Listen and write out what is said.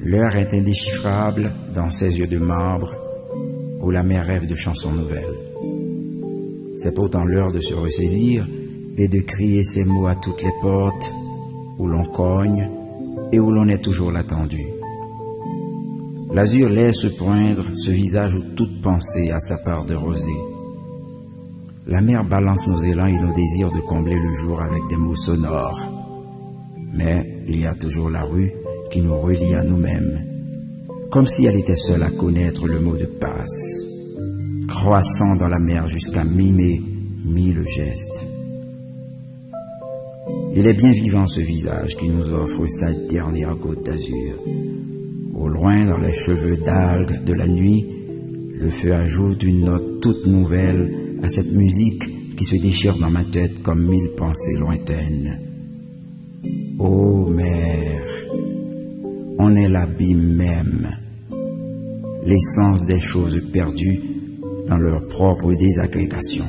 L'heure est indéchiffrable dans ses yeux de marbre, où la mer rêve de chansons nouvelles. C'est pourtant l'heure de se ressaisir et de crier ces mots à toutes les portes, où l'on cogne et où l'on est toujours l'attendu. L'azur laisse poindre ce visage où toute pensée a sa part de rosée. La mer balance nos élans et nos désirs de combler le jour avec des mots sonores. Mais il y a toujours la rue qui nous relie à nous-mêmes, comme si elle était seule à connaître le mot de passe, croissant dans la mer jusqu'à mimer mille gestes. Il est bien vivant ce visage qui nous offre sa dernière goutte d'azur. Au loin, dans les cheveux d'algues de la nuit, le feu ajoute une note toute nouvelle à cette musique qui se déchire dans ma tête comme mille pensées lointaines. Ô mer, on est l'abîme même, l'essence des choses perdues dans leur propre désagrégation.